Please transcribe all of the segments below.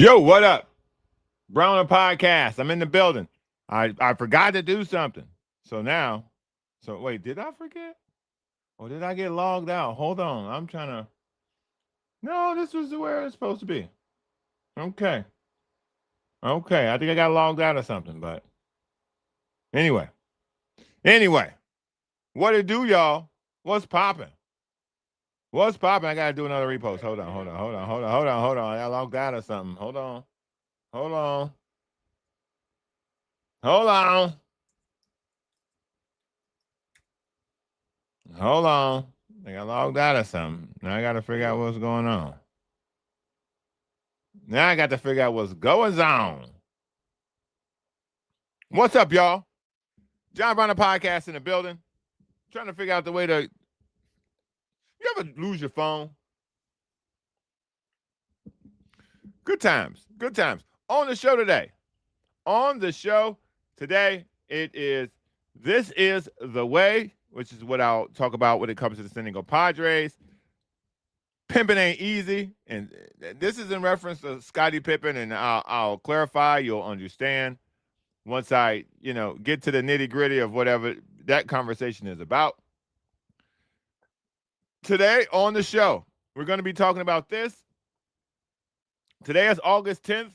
Yo, what up? Brown Podcast. I'm in the building. I forgot to do something. So wait, did I forget? Or did I get logged out? Hold on. I'm trying to. No, this was where it's supposed to be. Okay. Okay. I think I got logged out or something, but anyway. Anyway, what it do, y'all? What's popping? What's popping? I gotta do another repost. Hold on. I got logged out or something. Hold on. Hold on. Hold on. Hold on. I got logged out or something. Now I got to figure out what's going on. Now I got to figure out what's going on. What's up, y'all? John Brown Podcast in the building. Trying to figure out the way to. You ever lose your phone? Good times. Good times. On the show today. This is the way, which is what I'll talk about when it comes to the San Diego Padres. Pimping ain't easy, and this is in reference to Scottie Ppipen, and I'll clarify. You'll understand once I, get to the nitty gritty of whatever that conversation is about. Today on the show, we're going to be talking about this. Today is August 10th,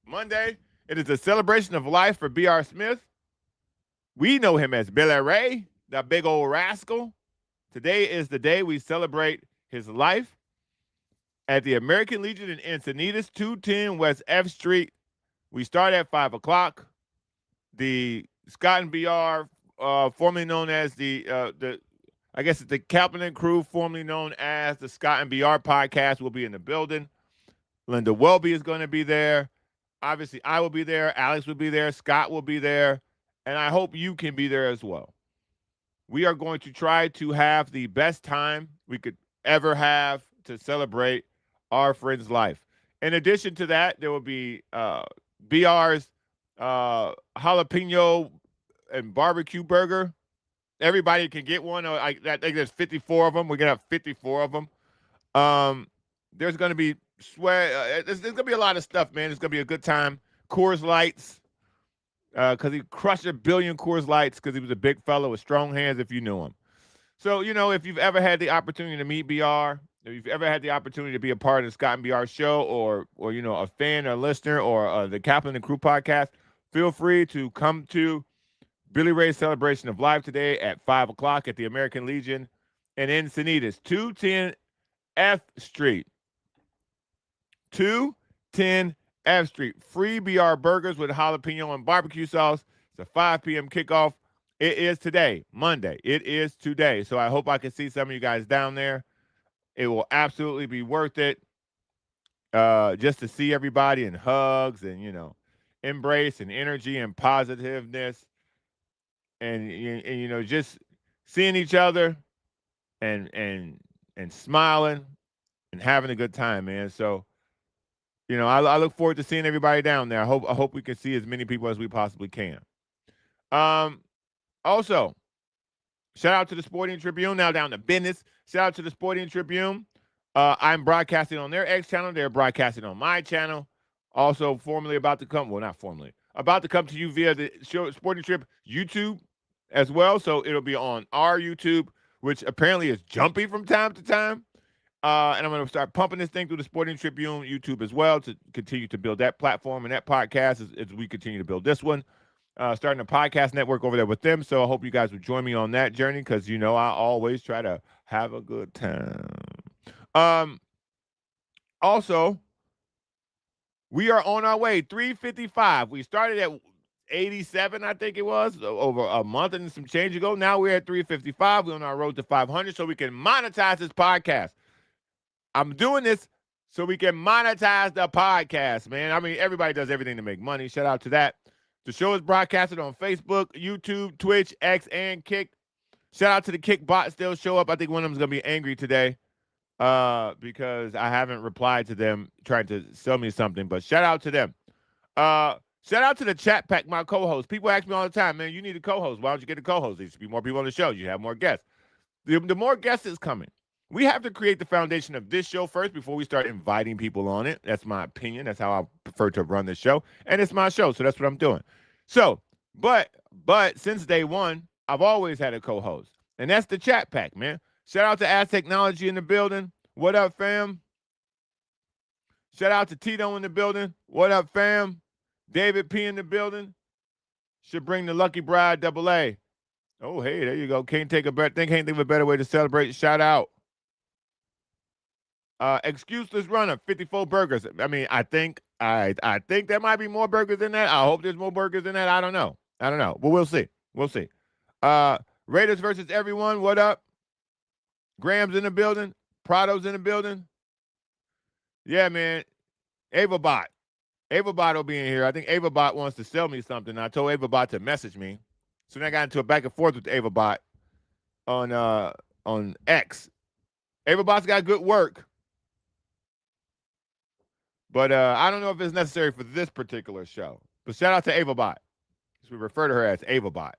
Monday. It is a celebration of life for B.R. Smith. We know him as Billy Ray, that big old rascal. Today is the day we celebrate his life at the American Legion in Encinitas, 210 West F Street. We start at 5 o'clock. The Scott and BR, formerly known as the Ppipen crew, formerly known as the Scott and BR podcast, will be in the building. Linda Welby is going to be there. Obviously, I will be there. Alex will be there. Scott will be there. And I hope you can be there as well. We are going to try to have the best time we could ever have to celebrate our friend's life. In addition to that, there will be BR's jalapeno and barbecue burger. Everybody can get one. I think there's 54 of them. We're going to have 54 of them. There's going to be sweat. There's going to be a lot of stuff, man. It's going to be a good time. Coors Lights. Because he crushed 1 billion Coors Lights because he was a big fellow with strong hands if you knew him. So, if you've ever had the opportunity to meet BR, if you've ever had the opportunity to be a part of the Scott and BR show or a fan or listener or the Kaplan and Crew podcast, feel free to come to Billy Ray's celebration of life today at 5 o'clock at the American Legion in Encinitas, 210 F Street. 210 F Street. Free BR burgers with jalapeno and barbecue sauce. It's a 5 p.m. kickoff. It is today, Monday. It is today. So I hope I can see some of you guys down there. It will absolutely be worth it just to see everybody and hugs and, embrace and energy and positiveness and just seeing each other and smiling and having a good time, man. So, I look forward to seeing everybody down there. I hope we can see as many people as we possibly can. Also, shout out to the Sporting Tribune. Now down to business. Shout out to the Sporting Tribune. I'm broadcasting on their X channel. They're broadcasting on my channel. Also, about to come to you via the Sporting Trib YouTube as well. So it'll be on our YouTube, which apparently is jumpy from time to time. And I'm going to start pumping this thing through the Sporting Tribune YouTube as well to continue to build that platform and that podcast as we continue to build this one. Starting a podcast network over there with them. So I hope you guys will join me on that journey because, I always try to have a good time. Also, we are on our way, 355. We started at 87, I think it was, over a month and some change ago. Now we're at 355. We're on our road to 500 so we can monetize this podcast. I'm doing this so we can monetize the podcast, man. I mean, everybody does everything to make money. Shout out to that. The show is broadcasted on Facebook, YouTube, Twitch, X, and Kick. Shout out to the Kick bots. They'll show up. I think one of them's going to be angry today because I haven't replied to them trying to sell me something. But shout out to them. Shout out to the chat pack, my co-host. People ask me all the time, man, you need a co-host. Why don't you get a co-host? There should be more people on the show. You have more guests. The more guests is coming. We have to create the foundation of this show first before we start inviting people on it. That's my opinion. That's how I prefer to run this show. And it's my show, so that's what I'm doing. So, but since day one, I've always had a co-host. And that's the Chat Pack, man. Shout out to Ass Technology in the building. What up, fam? Shout out to Tito in the building. What up, fam? David P in the building. Should bring the Lucky Bride AA. Oh, hey, there you go. Can't think of a better way to celebrate. Shout out. Excuseless runner, 54 burgers. I mean, I think there might be more burgers than that. I hope there's more burgers than that. I don't know. But we'll see. We'll see. Raiders versus everyone. What up? Graham's in the building. Prado's in the building. Yeah, man. AvaBot. AvaBot will be in here. I think AvaBot wants to sell me something. I told AvaBot to message me. So then I got into a back and forth with AvaBot on X. AvaBot's got good work. But I don't know if it's necessary for this particular show. But shout out to AvaBot. We refer to her as AvaBot.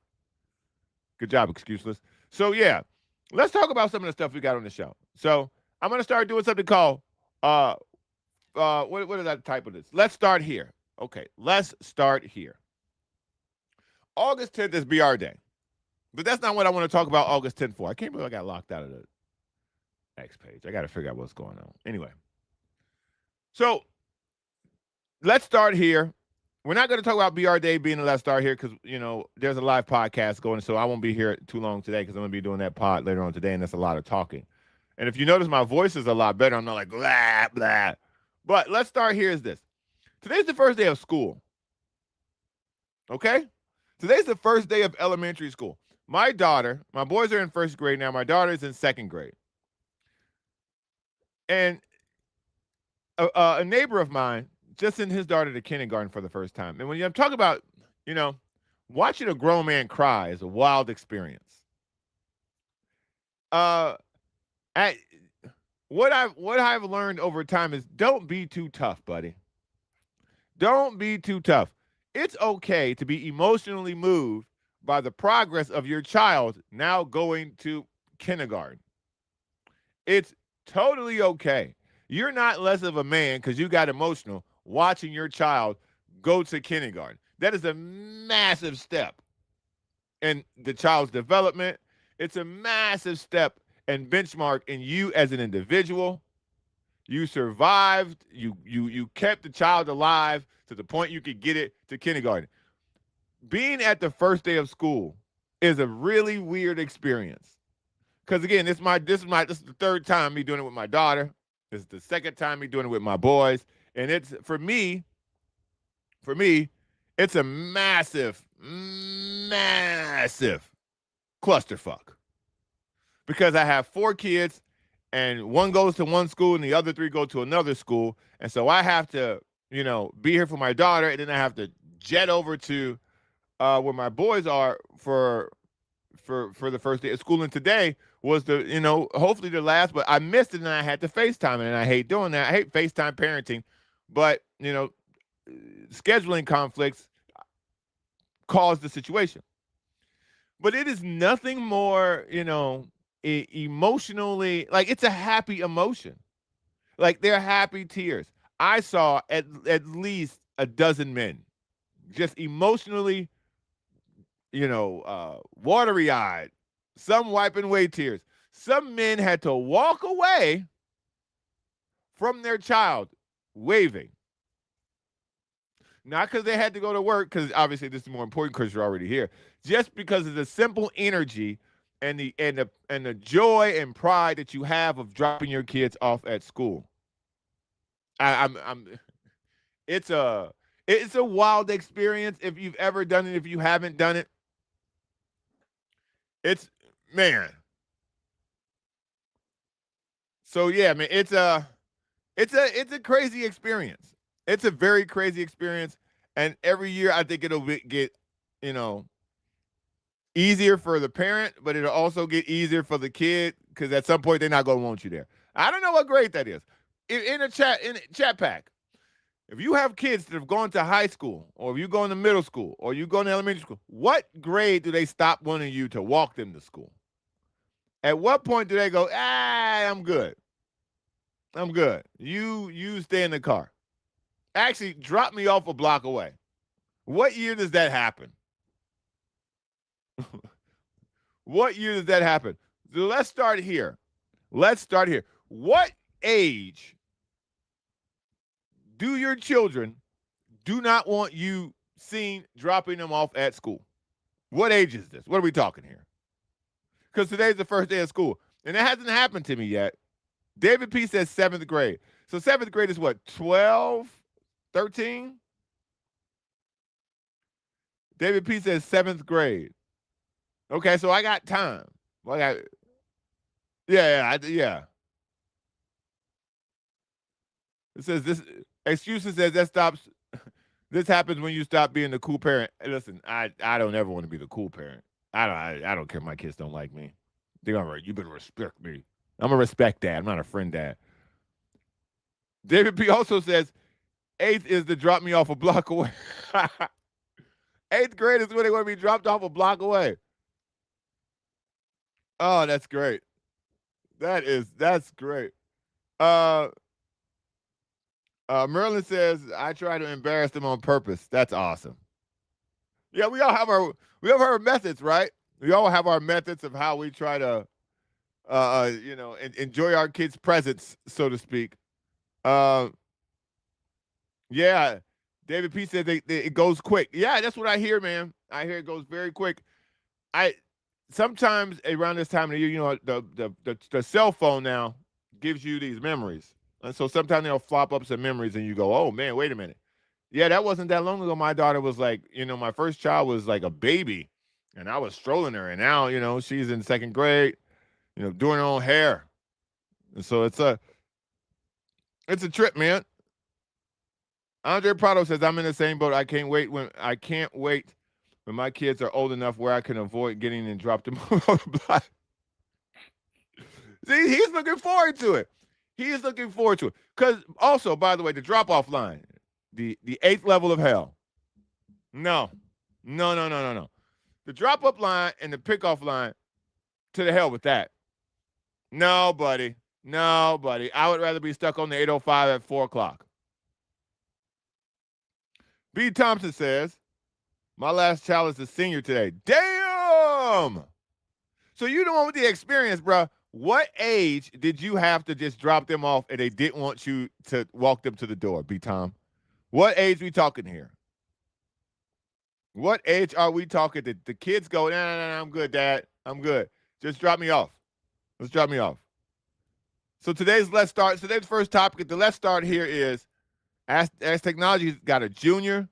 Good job, Excuseless. So, yeah, let's talk about some of the stuff we got on the show. So I'm going to start doing something called, what is that type of this? Let's start here. Okay, let's start here. August 10th is BR Day. But that's not what I want to talk about August 10th for. I can't believe I got locked out of the X page. I got to figure out what's going on. Anyway. So let's start here. We're not going to talk about BR Day being the last start here because, there's a live podcast going, so I won't be here too long today because I'm going to be doing that pod later on today, and that's a lot of talking. And if you notice, my voice is a lot better. I'm not like, blah, blah. But let's start here is this. Today's the first day of school. Okay? Today's the first day of elementary school. My boys are in first grade now. My daughter's in second grade. And a neighbor of mine just sent his daughter to kindergarten for the first time. And when I'm talking about, watching a grown man cry is a wild experience. What I've learned over time is don't be too tough, buddy. Don't be too tough. It's okay to be emotionally moved by the progress of your child now going to kindergarten. It's totally okay. You're not less of a man because you got emotional watching your child go to kindergarten. That is a massive step in the child's development. It's a massive step and benchmark in you as an individual. You survived. You kept the child alive to the point you could get it to kindergarten. Being at the first day of school is a really weird experience. Because again, this is the third time me doing it with my daughter. This is the second time me doing it with my boys. And it's for me, it's a massive clusterfuck. Because I have 4 kids and one goes to one school and the other 3 go to another school. And so I have to, be here for my daughter, and then I have to jet over to where my boys are for the first day of school. And today was hopefully the last, but I missed it and I had to FaceTime it, and I hate doing that. I hate FaceTime parenting, but scheduling conflicts caused the situation. But it is nothing more, emotionally, like it's a happy emotion. Like they're happy tears. I saw at least a dozen men just emotionally, watery-eyed, some wiping away tears. Some men had to walk away from their child waving. Not because they had to go to work, because obviously this is more important because you're already here. Just because of the simple energy and the joy and pride that you have of dropping your kids off at school. It's a wild experience if you've ever done it. If you haven't done it, man. So yeah, man, it's a crazy experience. It's a very crazy experience, and every year I think it'll get easier for the parent, but it'll also get easier for the kid because at some point they're not going to want you there. I don't know what grade that is. In a chat pack, if you have kids that have gone to high school, or if you go into middle school, or you go to elementary school, what grade do they stop wanting you to walk them to school? At what point do they go, I'm good. I'm good. You stay in the car. Actually, drop me off a block away. What year does that happen? What year does that happen? So let's start here. Let's start here. What age do your children do not want you seen dropping them off at school? What age is this? What are we talking here? Because today's the first day of school, and it hasn't happened to me yet. David P says 7th grade. So 7th grade is what, 12, 13? David P says 7th grade. Okay, so I got time. Yeah. It says this excuses says that stops. This happens when you stop being the cool parent. Listen, I don't ever want to be the cool parent. I don't care if my kids don't like me. They're all right. You better respect me. I'm a respect dad. I'm not a friend dad. David P also says 8th is to drop me off a block away. 8th grade is when they want to be dropped off a block away. Oh, that's great. That's great. Merlin says I try to embarrass them on purpose. That's awesome. Yeah, we all have our methods, right? We all have our methods of how we try to enjoy our kids' presence, so to speak. Yeah, David P said it goes quick. Yeah, that's what I hear, man. I hear it goes very quick. Sometimes around this time of the year, the cell phone now gives you these memories. And so sometimes they'll flop up some memories and you go, oh man, wait a minute. Yeah, that wasn't that long ago. My daughter was like, my first child was like a baby and I was strolling her. And now, she's in 2nd grade, doing her own hair. And so it's a trip, man. Andre Prado says, I'm in the same boat. I can't wait when my kids are old enough where I can avoid getting and drop them on the block. See, he's looking forward to it. He is looking forward to it. Because also, by the way, the drop-off line, the 8th level of hell. No. The drop-up line and the pick-off line, to the hell with that. No, buddy. I would rather be stuck on the 805 at 4 o'clock. B. Thompson says, my last child is a senior today. Damn! So you the one with the experience, bro. What age did you have to just drop them off and they didn't want you to walk them to the door, B. Tom? What age we talking here? What age are we talking? The kids go, no, I'm good, Dad. I'm good. Just drop me off. Let's drop me off. So today's first topic. The let's start here is, as Technology's got a junior.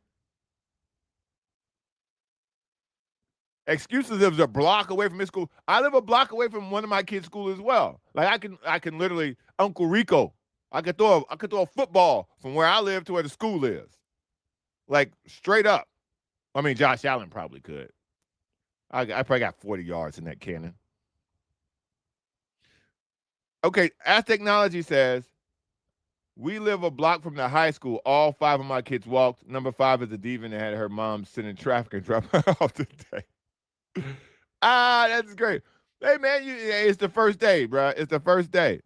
Excuses is a block away from his school. I live a block away from one of my kids' school as well. Like I can literally Uncle Rico. I could throw a football from where I live to where the school is. Like straight up. I mean, Josh Allen probably could. I probably got 40 yards in that cannon. Okay, as Technology says, we live a block from the high school. All 5 of my kids walked. Number 5 is a diva that had her mom sit in traffic and drop her off today. That's great. Hey, man, it's the first day, bro. It's the first day.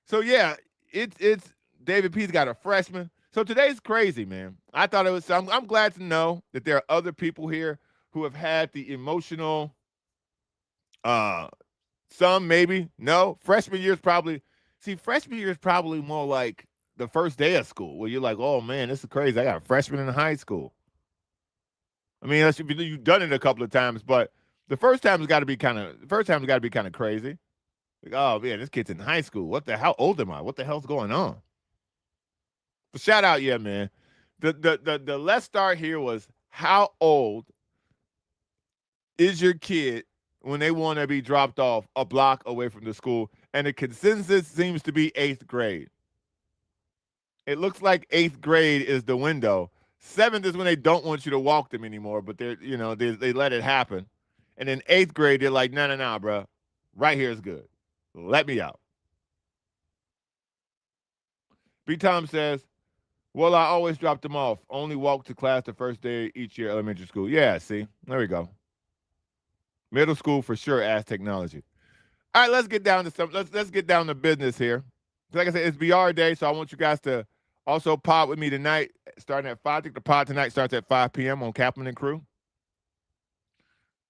So, yeah, it's David P's got a freshman. So today's crazy, man. I thought it was, I'm glad to know that there are other people here who have had the emotional, some maybe, no. Freshman year is probably more like the first day of school where you're like, oh, man, this is crazy. I got a freshman in high school. I mean, you've done it a couple of times, but the first time's got to be kind of crazy. Like, oh man, this kid's in high school. How old am I? What the hell's going on? But shout out, yeah, man. The let's start here was, how old is your kid when they want to be dropped off a block away from the school? And the consensus seems to be 8th grade. It looks like 8th grade is the window. 7th is when they don't want you to walk them anymore, but they let it happen. And then 8th grade, they're like, no, bro. Right here is good. Let me out. B. Tom says, well, I always drop them off. Only walk to class the first day each year, elementary school. Yeah, see? There we go. Middle school for sure, as Technology. All right, let's get down to some. Let's get down to business here. Like I said, it's BR day, so I want you guys to also pod with me tonight, starting at 5. I think the pod tonight starts at 5 p.m. on Kaplan and Crew.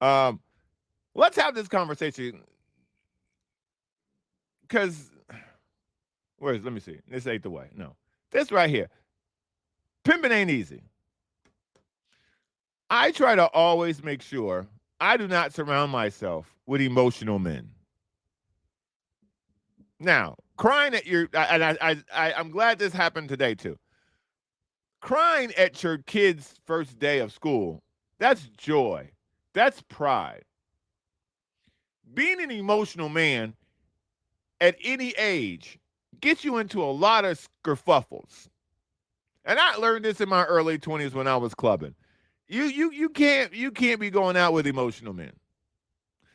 Let's have this conversation because let me see. This ain't the way. No, this right here. Pimping ain't easy. I try to always make sure I do not surround myself with emotional men. Now, crying at your, I'm glad this happened today too. Crying at your kid's first day of school, that's joy. That's pride. Being an emotional man at any age gets you into a lot of kerfuffles. And I learned this in my early 20s when I was clubbing. You can't be going out with emotional men.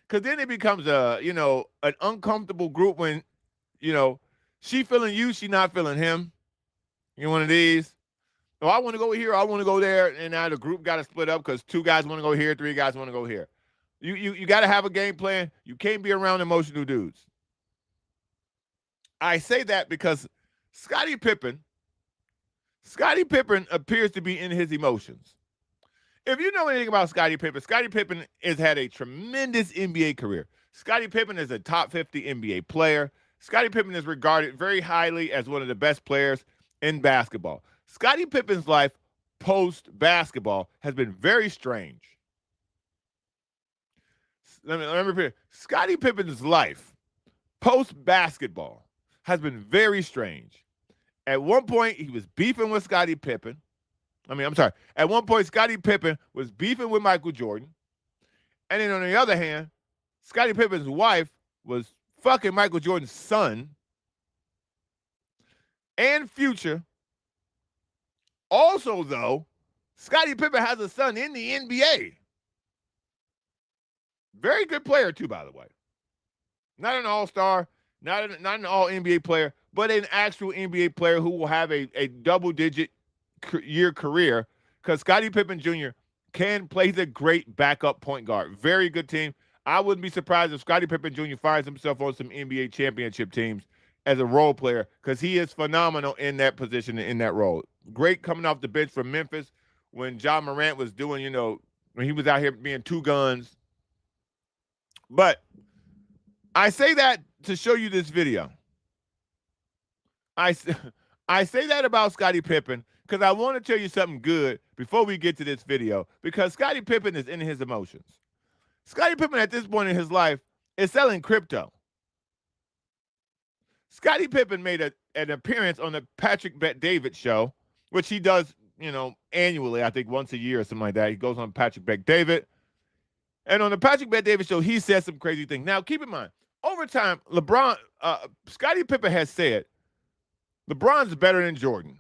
Cause then it becomes an uncomfortable group when, she feeling you, she not feeling him. You're one of these. Oh, I want to go here, I want to go there, and now the group got to split up because 2 guys want to go here, 3 guys want to go here. You got to have a game plan. You can't be around emotional dudes. I say that because Scottie Pippen appears to be in his emotions. If you know anything about Scottie Pippen has had a tremendous NBA career. Scottie Pippen is a top 50 NBA player. Scottie Pippen is regarded very highly as one of the best players in basketball. Scottie Pippen's life post-basketball has been very strange. Let me repeat. Scottie Pippen's life post-basketball has been very strange. At one point, he was beefing with Scottie Pippen. At one point, Scottie Pippen was beefing with Michael Jordan. And then on the other hand, Scottie Pippen's wife was fucking Michael Jordan's son and future. Also, though, Scottie Pippen has a son in the NBA. Very good player, too, by the way. Not an all-star, not an all-NBA player, but an actual NBA player who will have a double-digit year career because Scottie Pippen Jr. can play. He's a great backup point guard. Very good team. I wouldn't be surprised if Scottie Pippen Jr. finds himself on some NBA championship teams as a role player because he is phenomenal in that position and in that role. Great coming off the bench from Memphis when John Morant was doing, when he was out here being 2 guns. But I say that to show you this video. I say that about Scottie Pippen because I want to tell you something good before we get to this video because Scottie Pippen is in his emotions. Scottie Pippen at this point in his life is selling crypto. Scottie Pippen made an appearance on the Patrick Bet-David show, which he does, annually, I think once a year or something like that. He goes on Patrick Bet-David. And on the Patrick Bet-David show, he said some crazy things. Now, keep in mind, over time, Scottie Pippen has said, LeBron's better than Jordan.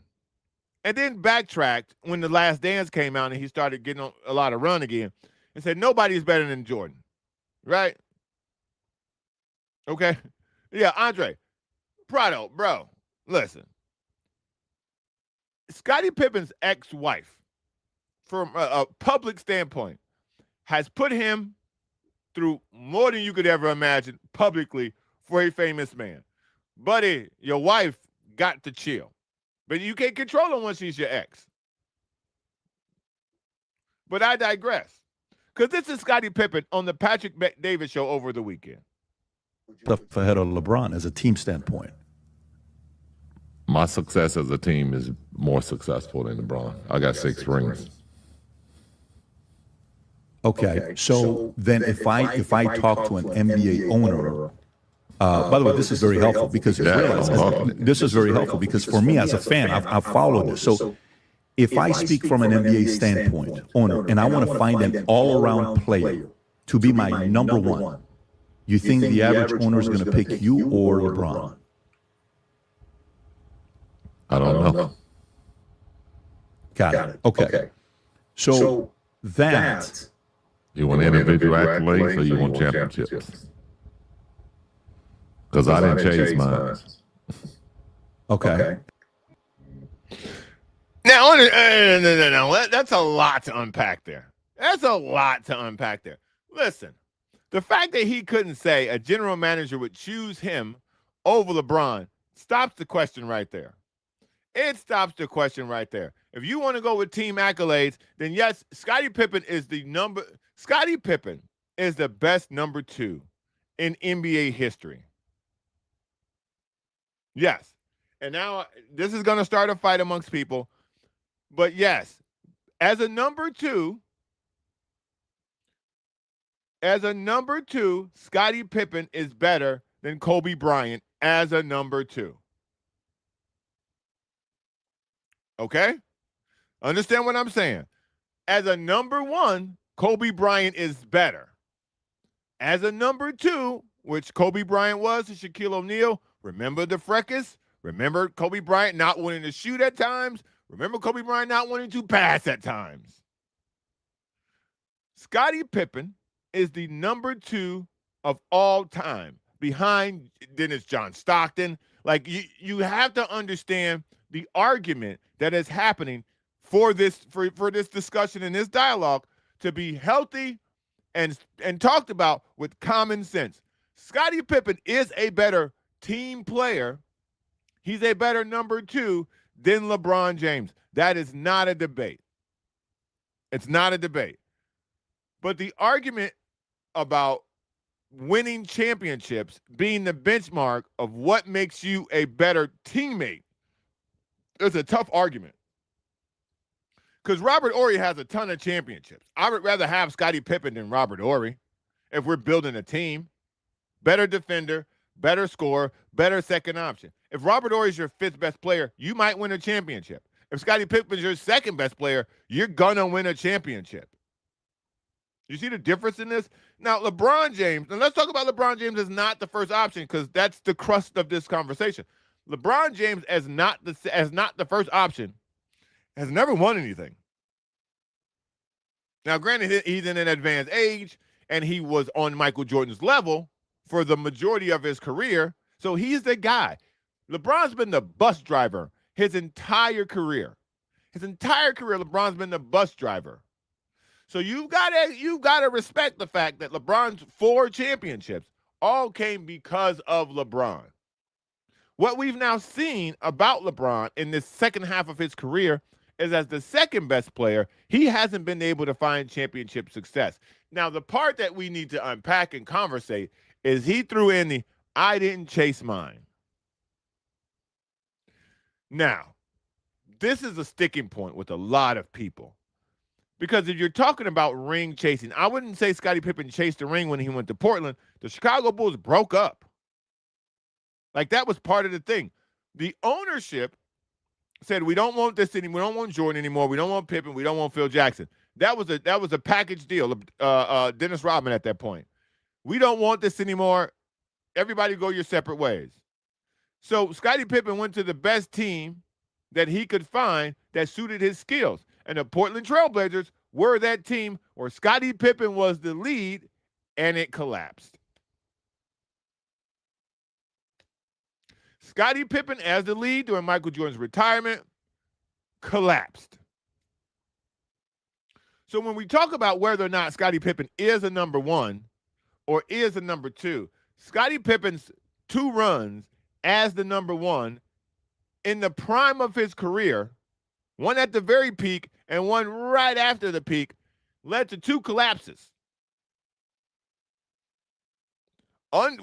And then backtracked when The Last Dance came out and he started getting on a lot of run again and said, nobody's better than Jordan. Right? Okay? Yeah, Andre. Prado, bro, listen. Scottie Pippen's ex-wife, from a public standpoint, has put him through more than you could ever imagine publicly for a famous man. Buddy, your wife got to chill. But you can't control her once she's your ex. But I digress. Because this is Scottie Pippen on the Patrick Bet-David show over the weekend. Stuff ahead of LeBron as a team standpoint. My success as a team is more successful than LeBron. I got 6 rings. Okay, so then if I talk to an NBA owner, by the way, this is very helpful because this is very helpful because for me as a fan, I've followed this. So if I speak from an NBA standpoint, owner, and I want to find an all-around player to be my number one, you think the average owner is going to pick you or LeBron? I don't know. Got it. Okay. So that. You want individual accolades or you want championships? Because I didn't chase mine. Okay. Now, no. That's a lot to unpack there. Listen, The fact that he couldn't say a general manager would choose him over LeBron stops the question right there. It stops the question right there. If you want to go with team accolades, then yes, Scottie Pippen is the best number 2 in NBA history. Yes. And now this is going to start a fight amongst people. But yes, as a number 2, Scottie Pippen is better than Kobe Bryant as a number 2. Okay? Understand what I'm saying? As a number 1, Kobe Bryant is better. As a number 2, which Kobe Bryant was to Shaquille O'Neal, remember the fracas? Remember Kobe Bryant not wanting to shoot at times? Remember Kobe Bryant not wanting to pass at times? Scottie Pippen is the number 2 of all time, behind Dennis John Stockton. Like, you have to understand the argument that is happening for this discussion and this dialogue to be healthy and talked about with common sense. Scottie Pippen is a better team player. He's a better number 2 than LeBron James. That is not a debate. It's not a debate. But the argument about winning championships being the benchmark of what makes you a better teammate is a tough argument. Because Robert Horry has a ton of championships. I would rather have Scottie Pippen than Robert Horry if we're building a team. Better defender, better scorer, better second option. If Robert Horry is your 5th best player, you might win a championship. If Scottie Pippen is your 2nd best player, you're going to win a championship. You see the difference in this? Now, LeBron James, and let's talk about LeBron James as not the first option because that's the crust of this conversation. LeBron James as not the first option has never won anything. Now, granted, he's in an advanced age, and he was on Michael Jordan's level for the majority of his career, so he's the guy. LeBron's been the bus driver his entire career. His entire career, LeBron's been the bus driver. So you've got to respect the fact that LeBron's 4 championships all came because of LeBron. What we've now seen about LeBron in this second half of his career is as the 2nd best player, he hasn't been able to find championship success. Now, the part that we need to unpack and conversate is he threw in the I didn't chase mine. Now, this is a sticking point with a lot of people. Because if you're talking about ring chasing, I wouldn't say Scottie Pippen chased the ring when he went to Portland. The Chicago Bulls broke up. Like, that was part of the thing. The ownership said, we don't want this anymore. We don't want Jordan anymore. We don't want Pippen. We don't want Phil Jackson. That was a package deal. Dennis Rodman at that point. We don't want this anymore. Everybody go your separate ways. So Scottie Pippen went to the best team that he could find that suited his skills. And the Portland Trailblazers were that team where Scottie Pippen was the lead, and it collapsed. Scottie Pippen as the lead during Michael Jordan's retirement collapsed. So when we talk about whether or not Scottie Pippen is a number 1 or is a number 2, Scottie Pippen's 2 runs as the number 1 in the prime of his career, one at the very peak and one right after the peak, led to 2 collapses.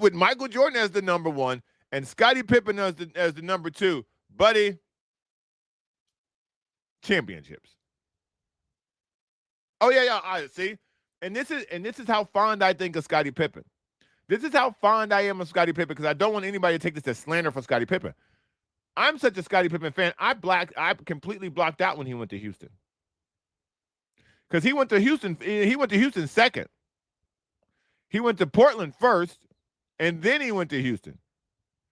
With Michael Jordan as the number 1 and Scottie Pippen as the number 2, buddy, championships. Oh yeah, I see. And this is how fond I think of Scottie Pippen. This is how fond I am of Scottie Pippen, because I don't want anybody to take this as slander for Scottie Pippen. I'm such a Scottie Pippen fan. I completely blocked out when he went to Houston. Because he went to Houston 2nd. He went to Portland first, and then he went to Houston.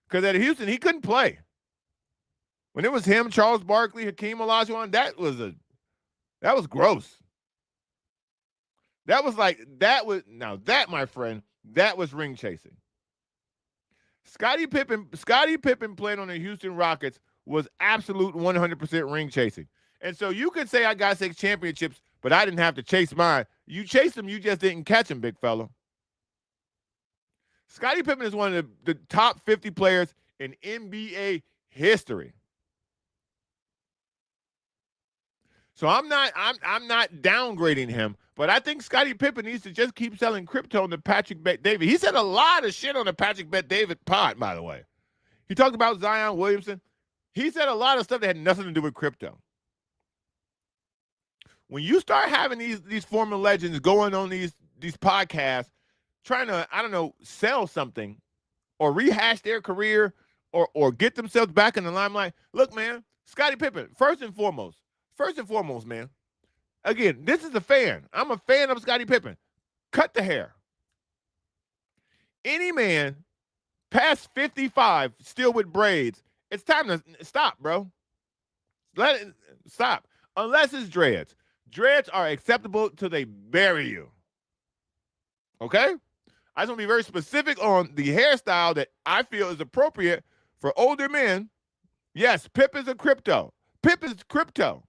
Because at Houston, he couldn't play. When it was him, Charles Barkley, Hakeem Olajuwon, that was gross. That, my friend, that was ring chasing. Scottie Pippen playing on the Houston Rockets was absolute 100% ring chasing. And so you could say I got 6 championships, but I didn't have to chase mine. You chased them, you just didn't catch them, big fella. Scottie Pippen is one of the top 50 players in NBA history. So I'm not downgrading him, but I think Scottie Pippen needs to just keep selling crypto on the Patrick Bet-David. He said a lot of shit on the Patrick Bet-David pod, by the way. He talked about Zion Williamson. He said a lot of stuff that had nothing to do with crypto. When you start having these former legends going on these podcasts, trying to, I don't know, sell something or rehash their career or get themselves back in the limelight. Look, man, Scottie Pippen, first and foremost, man. Again, this is a fan. I'm a fan of Scottie Pippen. Cut the hair. Any man past 55 still with braids, it's time to stop, bro. Let it stop. Unless it's dreads. Dreads are acceptable till they bury you. Okay? I just want to be very specific on the hairstyle that I feel is appropriate for older men. Yes, Pip is a crypto. Pip is crypto.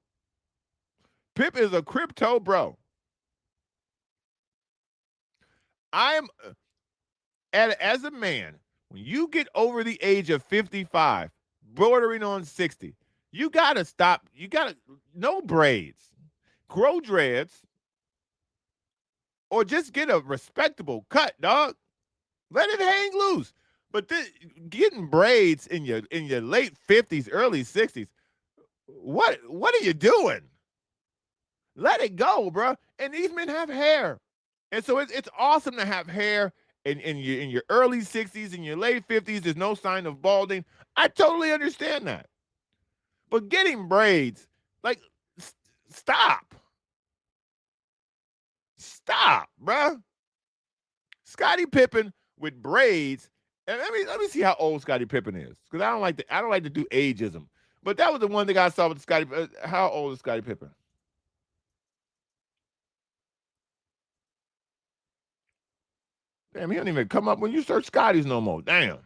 Pip is a crypto bro. As a man, when you get over the age of 55, bordering on 60, you got to stop. You got to, no braids. Grow dreads. Or just get a respectable cut, dog. Let it hang loose. But getting braids in your late 50s, early 60s, what are you doing? Let it go, bro. And these men have hair. And so it's awesome to have hair in your early 60s, in your late 50s. There's no sign of balding. I totally understand that. But getting braids, like, stop. Stop, bruh. Scottie Pippen with braids. And let me see how old Scottie Pippen is, because I don't like to do ageism. But that was the one thing I saw with Scottie. How old is Scottie Pippen? Damn, he don't even come up when you search Scotties no more. Damn,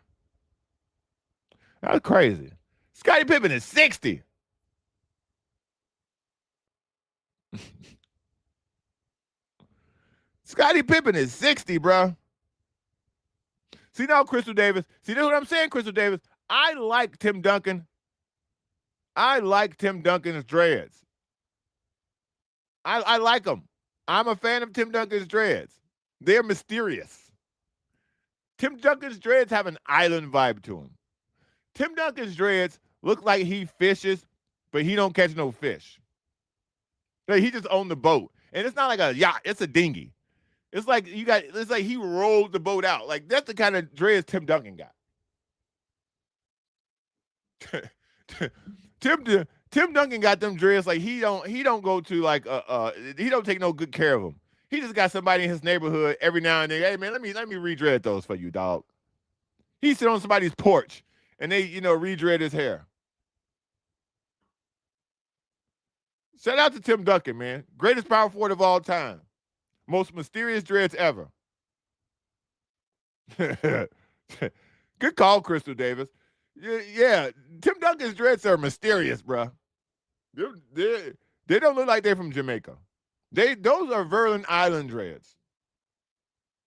that's crazy. Scottie Pippen is 60. Scottie Pippen is 60, bro. See now, Crystal Davis. See, that's what I'm saying, Crystal Davis. I like Tim Duncan. I like Tim Duncan's dreads. I like them. I'm a fan of Tim Duncan's dreads. They're mysterious. Tim Duncan's dreads have an island vibe to them. Tim Duncan's dreads look like he fishes, but he don't catch no fish. Like he just owned the boat. And it's not like a yacht, it's a dinghy. It's like he rolled the boat out. Like that's the kind of dreads Tim Duncan got. Tim Duncan got them dreads like he don't go to like he don't take no good care of them. He just got somebody in his neighborhood every now and then. Hey man, let me redread those for you, dog. He sit on somebody's porch and they redread his hair. Shout out to Tim Duncan, man. Greatest power forward of all time. Most mysterious dreads ever. Good call, Crystal Davis. Yeah, Tim Duncan's dreads are mysterious, bro. They don't look like they're from Jamaica. Those are Virgin Island dreads.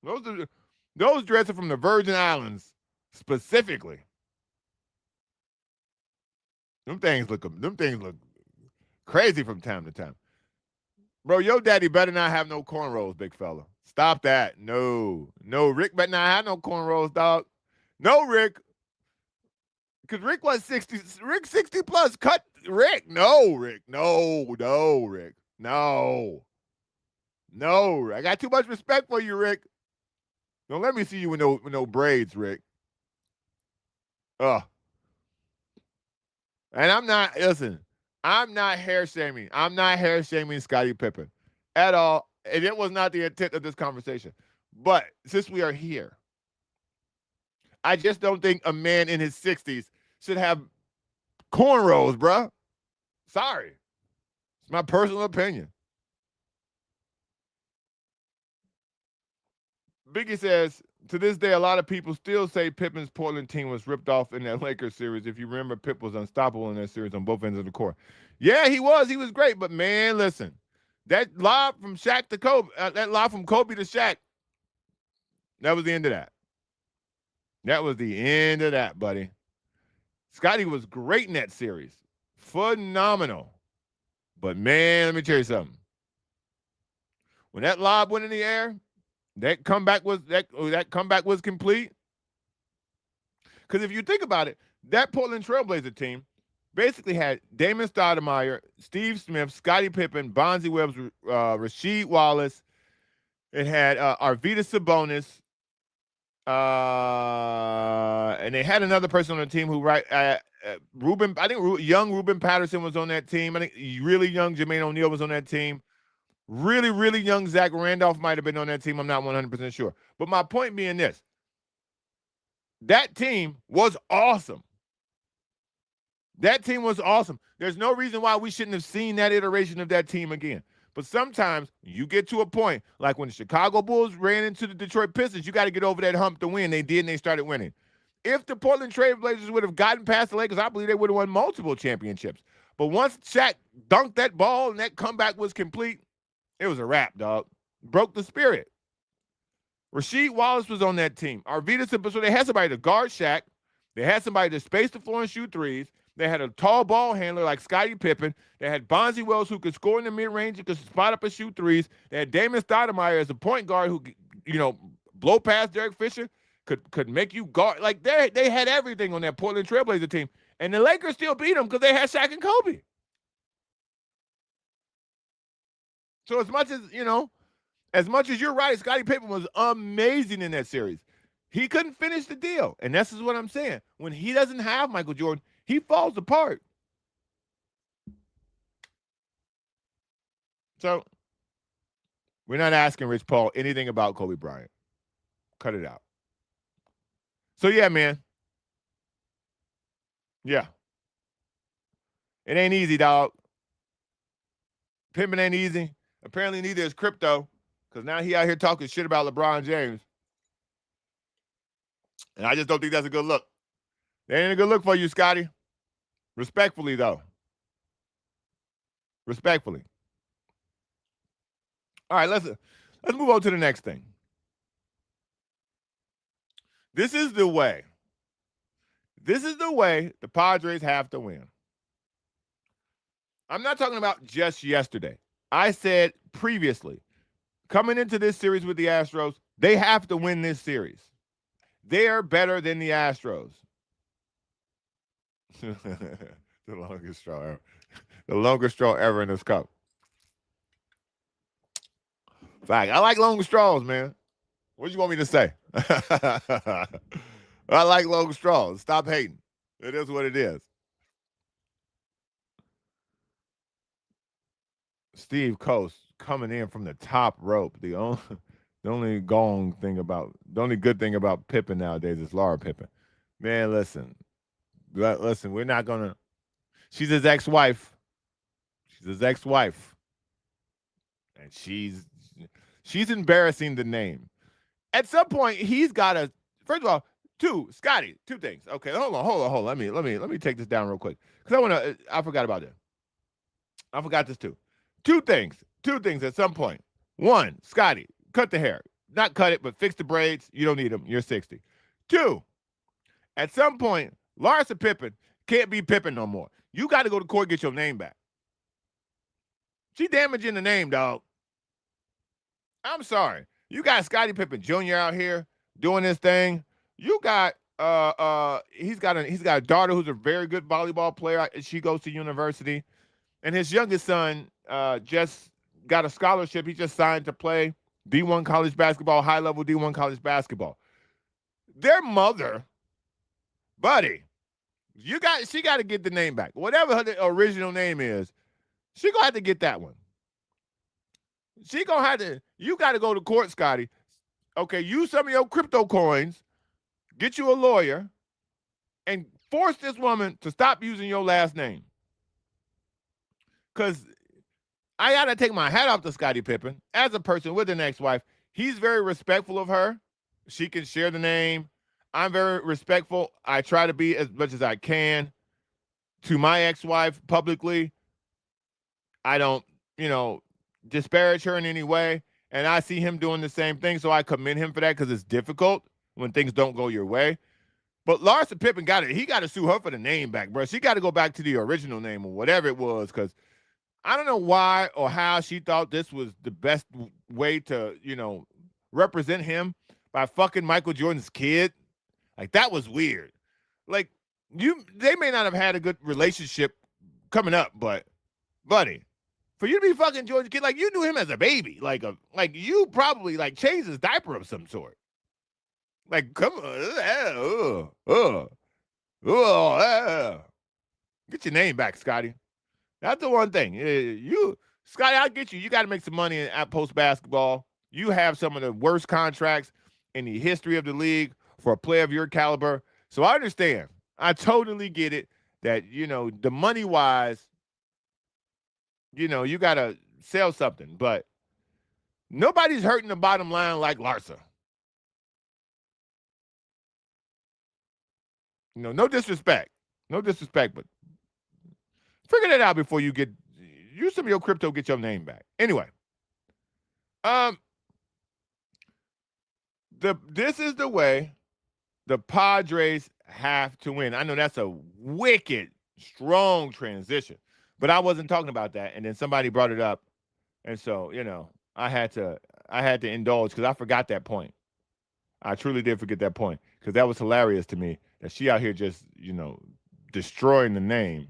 Those dreads are from the Virgin Islands specifically. Them things look crazy from time to time. Bro, your daddy better not have no cornrows, big fella. Stop that. No, Rick better not have no cornrows, dog. No, Rick. Because Rick was 60. Rick 60 plus. Cut Rick. No, Rick. No, Rick. No. I got too much respect for you, Rick. Don't let me see you with no braids, Rick. And I'm not hair shaming. I'm not hair shaming Scottie Pippen at all. And it was not the intent of this conversation. But since we are here, I just don't think a man in his 60s should have cornrows, bruh. Sorry. It's my personal opinion. Biggie says, to this day, a lot of people still say Pippen's Portland team was ripped off in that Lakers series. If you remember, Pip was unstoppable in that series on both ends of the court. Yeah, he was. He was great. But, man, listen, that lob from Shaq to Kobe, that lob from Kobe to Shaq, that was the end of that. That was the end of that, buddy. Scottie was great in that series. Phenomenal. But, man, let me tell you something. When that lob went in the air, that comeback was complete. Because if you think about it, that Portland Trailblazer team basically had Damon Stoudemire, Steve Smith, Scottie Pippen, Bonzi Webbs, Rasheed Wallace. It had Arvydas Sabonis. And they had another person on the team who, Ruben, I think young Ruben Patterson was on that team. I think really young Jermaine O'Neal was on that team. Really, really young Zach Randolph might have been on that team. I'm not 100% sure. But my point being this. That team was awesome. That team was awesome. There's no reason why we shouldn't have seen that iteration of that team again. But sometimes you get to a point, like when the Chicago Bulls ran into the Detroit Pistons, you got to get over that hump to win. They did, and they started winning. If the Portland Trail Blazers would have gotten past the Lakers, I believe they would have won multiple championships. But once Shaq dunked that ball and that comeback was complete, it was a wrap, dog. Broke the spirit. Rasheed Wallace was on that team. Arvydas, so they had somebody to guard Shaq. They had somebody to space the floor and shoot threes. They had a tall ball handler like Scottie Pippen. They had Bonzi Wells who could score in the mid-range and could spot up and shoot threes. They had Damon Stoudemire as a point guard who, blow past Derek Fisher, could make you guard. Like, they had everything on that Portland Trailblazer team. And the Lakers still beat them because they had Shaq and Kobe. So as much as you're right, Scottie Pippen was amazing in that series. He couldn't finish the deal. And this is what I'm saying. When he doesn't have Michael Jordan, he falls apart. So we're not asking Rich Paul anything about Kobe Bryant. Cut it out. So, yeah, man. Yeah. It ain't easy, dog. Pimping ain't easy. Apparently neither is crypto, because now he out here talking shit about LeBron James. And I just don't think that's a good look. That ain't a good look for you, Scotty. Respectfully, though. Respectfully. All right, let's move on to the next thing. This is the way. This is the way the Padres have to win. I'm not talking about just yesterday. I said previously, coming into this series with the Astros, they have to win this series. They are better than the Astros. The longest straw ever. The longest straw ever in this cup. Fact. I like long straws, man. What do you want me to say? I like long straws. Stop hating. It is what it is. Steve Coast coming in from the top rope. The only good thing about Pippen nowadays is Laura Pippen. Man, listen, we're not gonna. She's his ex-wife. And she's embarrassing the name. At some point, he's got to. First of all, Scotty, two things. Okay, hold on. Let me take this down real quick because I forgot about that. I forgot this too. Two things at some point. One, Scotty, cut the hair. Not cut it, but fix the braids. You don't need them. You're 60. Two, at some point, Larsa Pippen can't be Pippen no more. You got to go to court and get your name back. She damaging the name, dog. I'm sorry. You got Scottie Pippen Jr. out here doing this thing. You got he's got a daughter who's a very good volleyball player. She goes to university. And his youngest son just got a scholarship. He just signed to play D1 college basketball, high-level D1 college basketball. Their mother, buddy, she got to get the name back. Whatever her original name is, she going to have to get that one. You got to go to court, Scotty. Okay, use some of your crypto coins, get you a lawyer, and force this woman to stop using your last name. Because I got to take my hat off to Scottie Pippen. As a person with an ex-wife, he's very respectful of her. She can share the name. I'm very respectful. I try to be as much as I can to my ex-wife publicly. I don't, disparage her in any way. And I see him doing the same thing, so I commend him for that because it's difficult when things don't go your way. But Larsa Pippen he got to sue her for the name back, bro. She got to go back to the original name or whatever it was, because I don't know why or how she thought this was the best way to, represent him by fucking Michael Jordan's kid. Like, that was weird. Like, they may not have had a good relationship coming up, but, buddy, for you to be fucking Jordan's kid, like, you knew him as a baby. Like you probably, like, changed his diaper of some sort. Like, come on. Get your name back, Scottie. That's the one thing. Scottie, I'll get you. You got to make some money at post basketball. You have some of the worst contracts in the history of the league for a player of your caliber. So I understand. I totally get it that, the money-wise, you got to sell something. But nobody's hurting the bottom line like Larsa. No disrespect. No disrespect, but figure that out before you use some of your crypto, get your name back. Anyway, this is the way the Padres have to win. I know that's a wicked, strong transition, but I wasn't talking about that. And then somebody brought it up, and so I had to indulge because I forgot that point. I truly did forget that point because that was hilarious to me that she out here just destroying the name.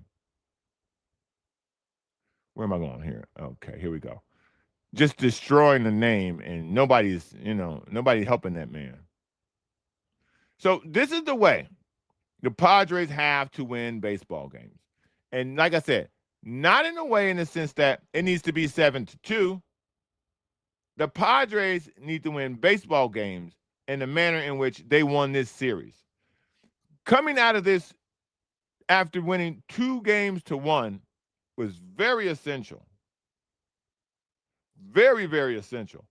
Where am I going here? Okay, here we go. Just destroying the name, and nobody's helping that man. So this is the way the Padres have to win baseball games. And like I said, not in a way in the sense that it needs to be 7-2. The Padres need to win baseball games in the manner in which they won this series. Coming out of this after winning 2-1 was very essential. Very, very essential.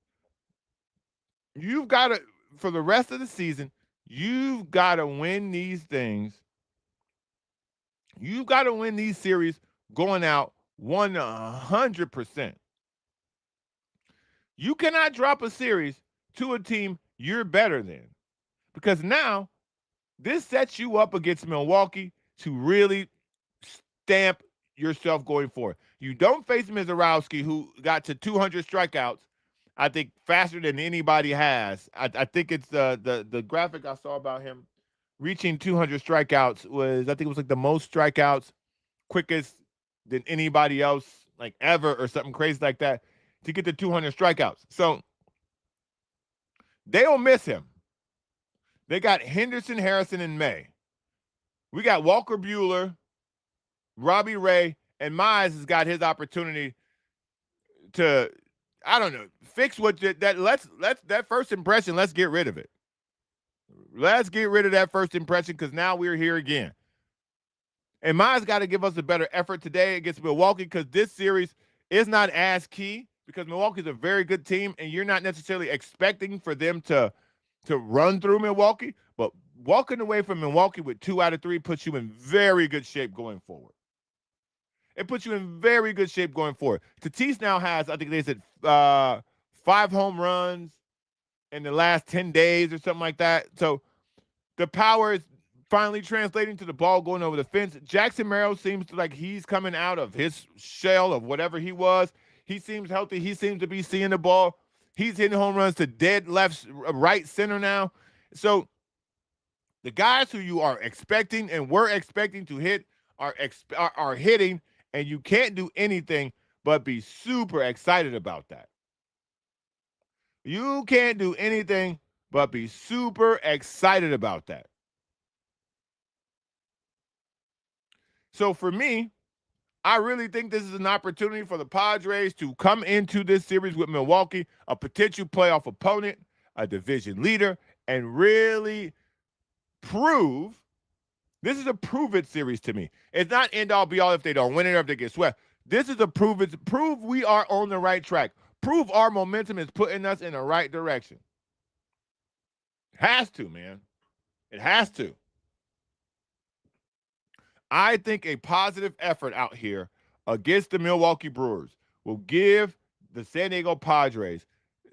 You've got to, for the rest of the season, you've got to win these things. You've got to win these series going out 100%. You cannot drop a series to a team you're better than, because now this sets you up against Milwaukee to really stamp yourself going forward. You don't face Mizorowski, who got to 200 strikeouts, I think, faster than anybody has. I think it's the graphic I saw about him reaching 200 strikeouts was, I think it was like the most strikeouts, quickest than anybody else, like ever, or something crazy like that, to get to 200 strikeouts. So they don't miss him. They got Henderson, Harrison, and May. We got Walker Buehler, Robbie Ray, and Mize has got his opportunity to, I don't know, fix what that first impression. Let's get rid of it. Let's get rid of that first impression, because now we're here again. And Mize got to give us a better effort today against Milwaukee, because this series is not as key, because Milwaukee's a very good team, and you're not necessarily expecting for them to run through Milwaukee. But walking away from Milwaukee with 2 out of 3 puts you in very good shape going forward. It puts you in very good shape going forward. Tatis now has, I think they said, 5 home runs in the last 10 days or something like that. So the power is finally translating to the ball going over the fence. Jackson Merrill seems like he's coming out of his shell of whatever he was. He seems healthy. He seems to be seeing the ball. He's hitting home runs to dead left, right, center now. So the guys who you are expecting and were expecting to hit are hitting, and you can't do anything but be super excited about that. You can't do anything but be super excited about that. So for me, I really think this is an opportunity for the Padres to come into this series with Milwaukee, a potential playoff opponent, a division leader, and really prove. This is a prove-it series to me. It's not end-all, be-all if they don't win it or if they get swept. This is a prove we are on the right track. Prove our momentum is putting us in the right direction. Has to, man. It has to. I think a positive effort out here against the Milwaukee Brewers will give the San Diego Padres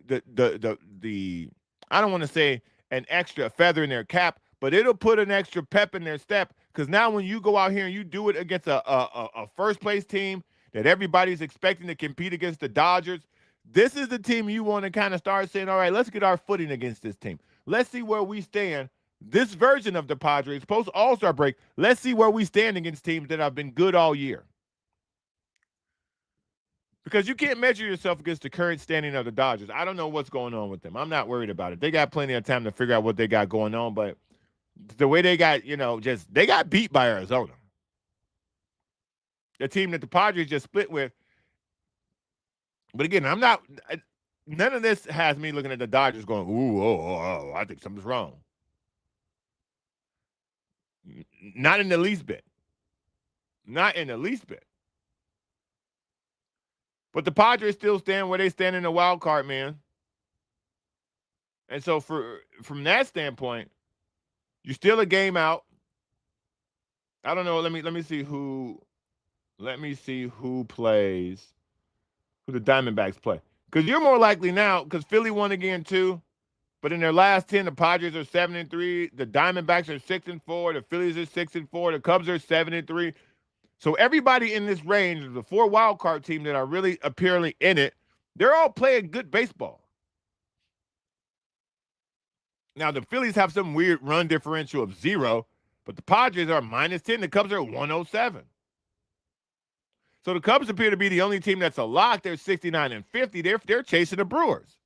the I don't want to say an extra feather in their cap, but it'll put an extra pep in their step because now when you go out here and you do it against a first-place team that everybody's expecting to compete against the Dodgers, this is the team you want to kind of start saying, all right, let's get our footing against this team. Let's see where we stand. This version of the Padres, post-All-Star break, let's see where we stand against teams that have been good all year. Because you can't measure yourself against the current standing of the Dodgers. I don't know what's going on with them. I'm not worried about it. They got plenty of time to figure out what they got going on, but the way they got, they got beat by Arizona. The team that the Padres just split with. But again, none of this has me looking at the Dodgers going, ooh, I think something's wrong. Not in the least bit. Not in the least bit. But the Padres still stand where they stand in the wild card, man. And so from that standpoint, you're still a game out. I don't know. Let me see who plays, who the Diamondbacks play. Because you're more likely now, because Philly won again too. But in their last 10, the Padres are 7-3. The Diamondbacks are 6-4. The Phillies are 6-4. The Cubs are 7-3. So everybody in this range of the 4 wild card teams that are really apparently in it, they're all playing good baseball. Now, the Phillies have some weird run differential of 0, but the Padres are -10. The Cubs are 107. So the Cubs appear to be the only team that's a lock. They're 69-50. They're chasing the Brewers.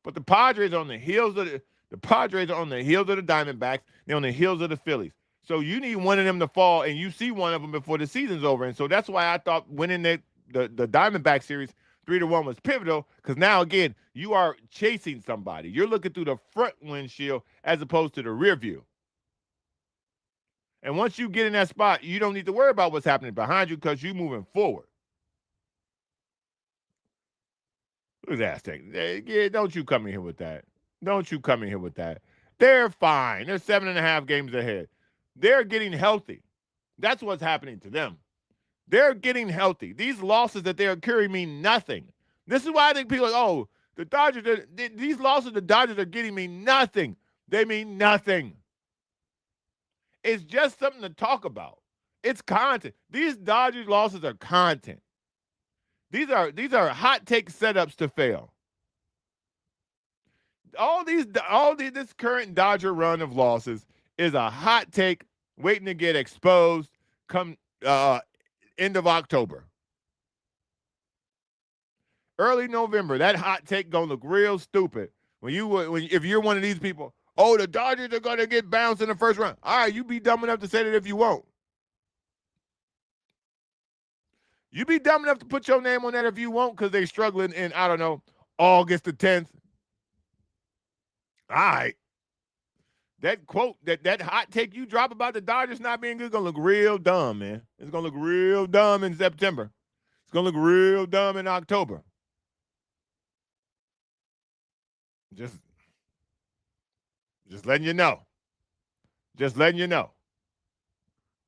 But the Padres on the heels of the Diamondbacks. They're on the heels of the Phillies. So you need one of them to fall, and you see one of them before the season's over. And so that's why I thought winning the Diamondback series 3-1 was pivotal, because now, again, you are chasing somebody. You're looking through the front windshield as opposed to the rear view. And once you get in that spot, you don't need to worry about what's happening behind you because you're moving forward. Look at that thing. Yeah, don't you come in here with that. Don't you come in here with that. They're fine. They're 7.5 games ahead. They're getting healthy. That's what's happening to them. They're getting healthy. These losses that they're carrying mean nothing. This is why I think people are like, oh, the Dodgers, these losses the Dodgers are getting mean nothing. They mean nothing. It's just something to talk about. It's content. These Dodgers losses are content. These are hot take setups to fail. This current Dodger run of losses is a hot take waiting to get exposed come end of October. Early November, that hot take gonna look real stupid if you're one of these people. Oh, the Dodgers are gonna get bounced in the first round. All right, you be dumb enough to say that if you won't. You be dumb enough to put your name on that if you won't, because they're struggling in, I don't know, August the 10th. All right. That quote, that hot take you drop about the Dodgers not being good is going to look real dumb, man. It's going to look real dumb in September. It's going to look real dumb in October. Just letting you know. Just letting you know.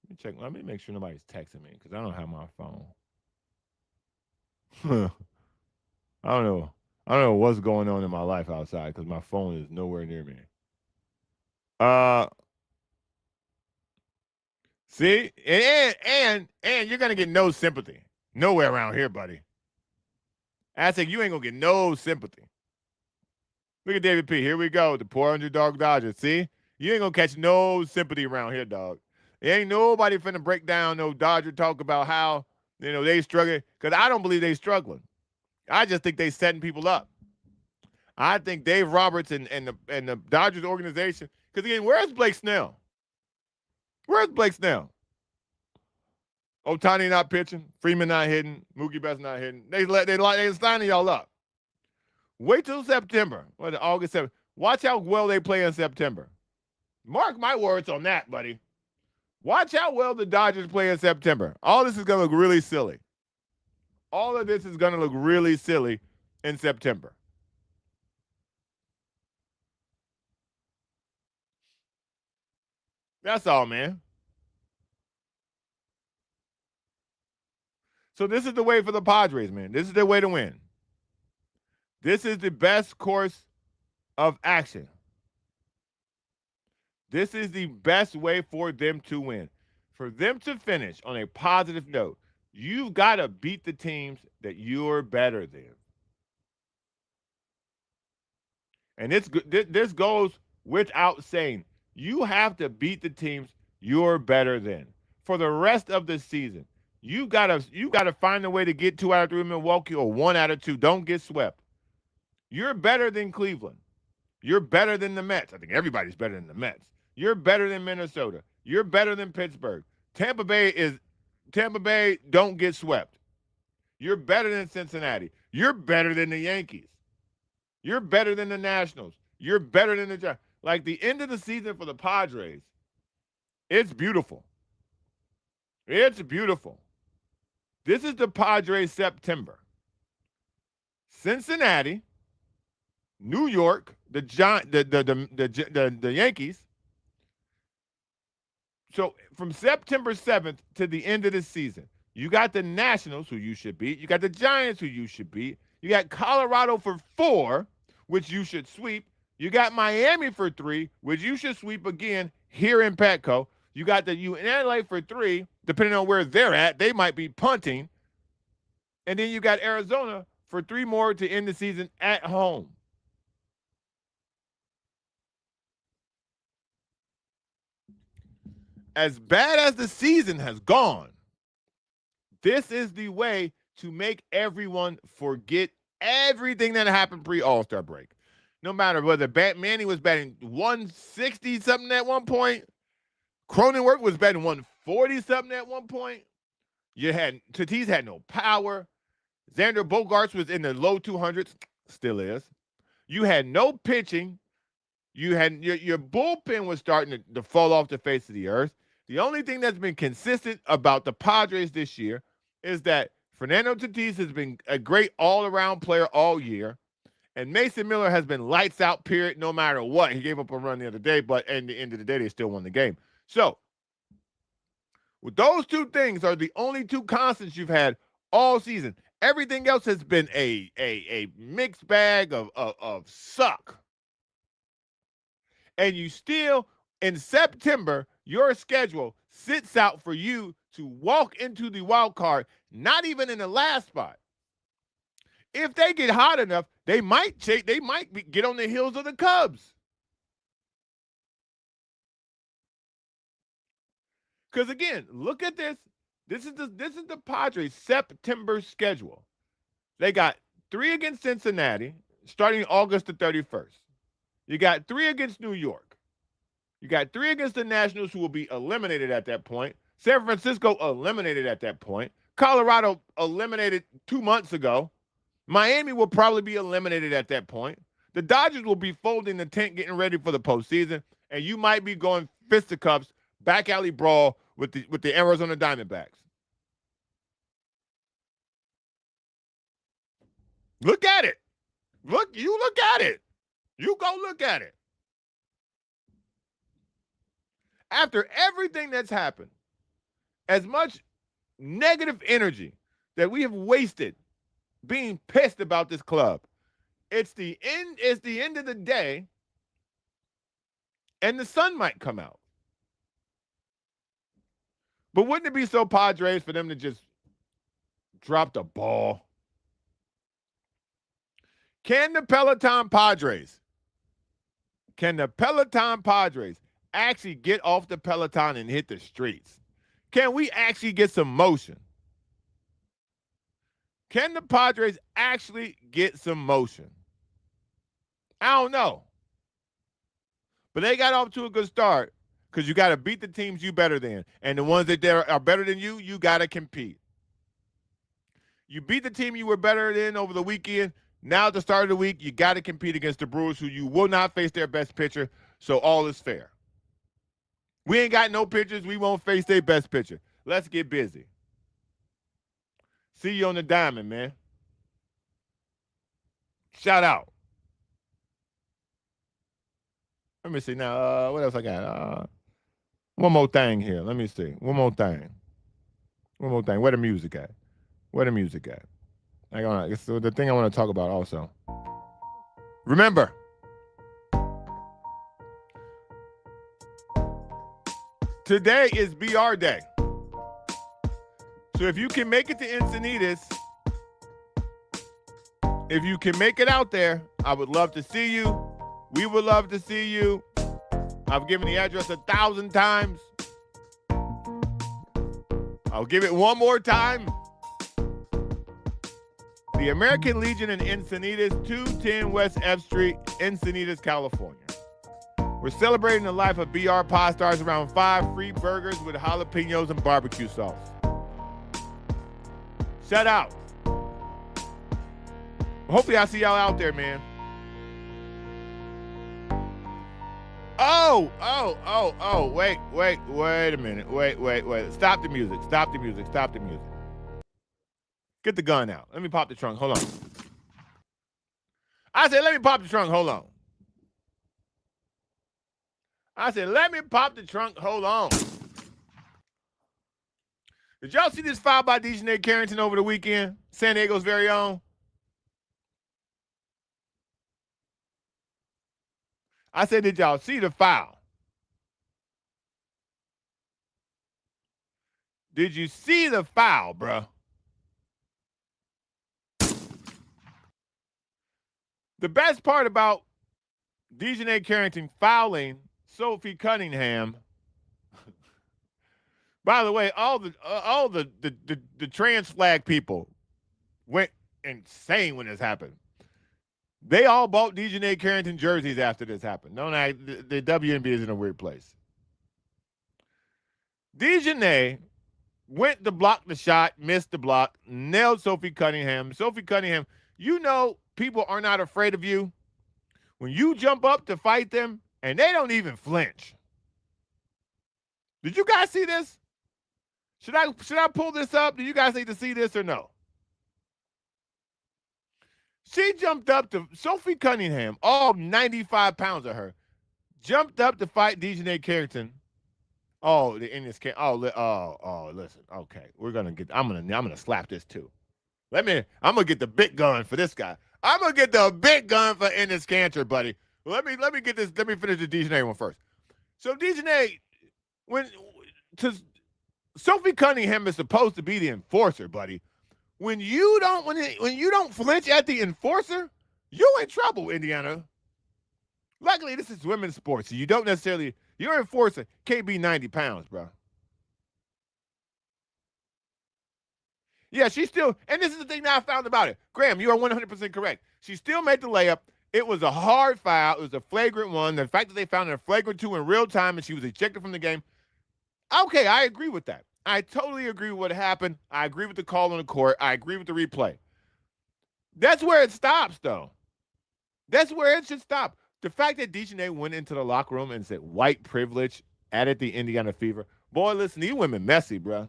Let me check. Let me make sure nobody's texting me because I don't have my phone. I don't know what's going on in my life outside because my phone is nowhere near me. See, and you're gonna get no sympathy nowhere around here, buddy. I think you ain't gonna get no sympathy. Look at David P. Here we go, the poor underdog Dodgers. See, you ain't gonna catch no sympathy around here, dog. There ain't nobody finna break down no Dodger talk about how they struggling, because I don't believe they struggling. I just think they setting people up. I think Dave Roberts and the Dodgers organization. Because again, where's Blake Snell? Where's Blake Snell? Ohtani not pitching, Freeman not hitting, Mookie Betts not hitting. They signing y'all up. Wait till September, August 7th. Watch how well they play in September. Mark my words on that, buddy. Watch how well the Dodgers play in September. All this is going to look really silly. All of this is going to look really silly in September. That's all, man. So this is the way for the Padres, man. This is the way to win. This is the best course of action. This is the best way for them to win. For them to finish on a positive note, you've got to beat the teams that you're better than. And this goes without saying. You have to beat the teams you're better than. For the rest of the season, you gotta find a way to get 2 out of 3 Milwaukee or 1 out of 2. Don't get swept. You're better than Cleveland. You're better than the Mets. I think everybody's better than the Mets. You're better than Minnesota. You're better than Pittsburgh. Tampa Bay, don't get swept. You're better than Cincinnati. You're better than the Yankees. You're better than the Nationals. You're better than the Giants. Like the end of the season for the Padres, it's beautiful. It's beautiful. This is the Padres September. Cincinnati, New York, the Yankees. So from September 7th to the end of the season, you got the Nationals, who you should beat. You got the Giants, who you should beat. You got Colorado for 4, which you should sweep. You got Miami for 3, which you should sweep again here in Petco. You got the UNLA for 3, depending on where they're at. They might be punting. And then you got Arizona for 3 more to end the season at home. As bad as the season has gone, this is the way to make everyone forget everything that happened pre-All-Star break. No matter whether Manny was batting 160-something at one point, Cronenworth was batting 140-something at one point. Tatis had no power. Xander Bogaerts was in the low 200s, still is. You had no pitching. You had your bullpen was starting to fall off the face of the earth. The only thing that's been consistent about the Padres this year is that Fernando Tatis has been a great all-around player all year, and Mason Miller has been lights out, period, no matter what. He gave up a run the other day, but at the end of the day, they still won the game. So, with those 2 things are the only 2 constants you've had all season. Everything else has been a mixed bag of suck. And you still, in September, your schedule sits out for you to walk into the wild card, not even in the last spot. If they get hot enough, they might get on the heels of the Cubs. Because again, look at this. This is the Padres' September schedule. They got 3 against Cincinnati, starting August the 31st. You got 3 against New York. You got 3 against the Nationals, who will be eliminated at that point. San Francisco eliminated at that point. Colorado eliminated 2 months ago. Miami will probably be eliminated at that point. The Dodgers will be folding the tent, getting ready for the postseason, and you might be going fisticuffs, back alley brawl with the Arizona Diamondbacks. Look at it. Look at it. You go look at it. After everything that's happened, as much negative energy that we have wasted being pissed about this club, it's the end of the day, and the sun might come out. But wouldn't it be so Padres for them to just drop the ball? Can the Peloton Padres actually get off the Peloton and hit the streets? Can we actually get some motion? Can the Padres actually get some motion? I don't know. But they got off to a good start, because you got to beat the teams you better than. And the ones that are better than you, you got to compete. You beat the team you were better than over the weekend. Now at the start of the week, you got to compete against the Brewers, who you will not face their best pitcher, so all is fair. We ain't got no pitchers. We won't face their best pitcher. Let's get busy. See you on the diamond, man. Shout out. Let me see now. What else I got? One more thing here. Let me see. One more thing. Where the music at? So the thing I want to talk about also. Remember, Today is BR Day. So if you can make it to Encinitas, if you can make it out there, I would love to see you. We would love to see you. I've given the address 1,000 times. I'll give it one more time. The American Legion in Encinitas, 210 West F Street, Encinitas, California. We're celebrating the life of BR Pod Stars around 5 free burgers with jalapenos and barbecue sauce. Shout out. Hopefully I see y'all out there, man. Oh, wait a minute. Wait. Stop the music. Get the gun out. Let me pop the trunk. Hold on. I said, let me pop the trunk. Hold on. Did y'all see this foul by Dejanay Carrington over the weekend? San Diego's very own. I said, did y'all see the foul? Did you see the foul, bruh? The best part about Dejanay Carrington fouling Sophie Cunningham, by the way, all the trans flag people went insane when this happened. They all bought Dejanay Carrington jerseys after this happened. No, the WNBA is in a weird place. Dejanay went to block the shot, missed the block, nailed Sophie Cunningham. Sophie Cunningham, you know people are not afraid of you when you jump up to fight them and they don't even flinch. Did you guys see this? Should I pull this up? Do you guys need to see this or no? She jumped up to Sophie Cunningham, all 95 pounds of her, jumped up to fight Dejanay Carrington. Oh, the Indians can't. Listen. Okay, I'm gonna slap this too. I'm gonna get the big gun for this guy. I'm gonna get the big gun for Enes Kanter, buddy. Let me get this. Let me finish the Dejanay one first. So Dejanay, Sophie Cunningham is supposed to be the enforcer, buddy. When you don't flinch at the enforcer, you're in trouble, Indiana. Luckily, this is women's sports, so you don't necessarily. Your enforcer can't be 90 pounds, bro. Yeah, she still, and this is the thing that I found about it. Graham, you are 100% correct. She still made the layup. It was a hard foul. It was a flagrant one. The fact that they found a flagrant 2 in real time and she was ejected from the game. Okay, I agree with that. I totally agree with what happened. I agree with the call on the court. I agree with the replay. That's where it stops, though. That's where it should stop. The fact that Dejanay went into the locker room and said white privilege added the Indiana fever. Boy, listen, these women messy, bro.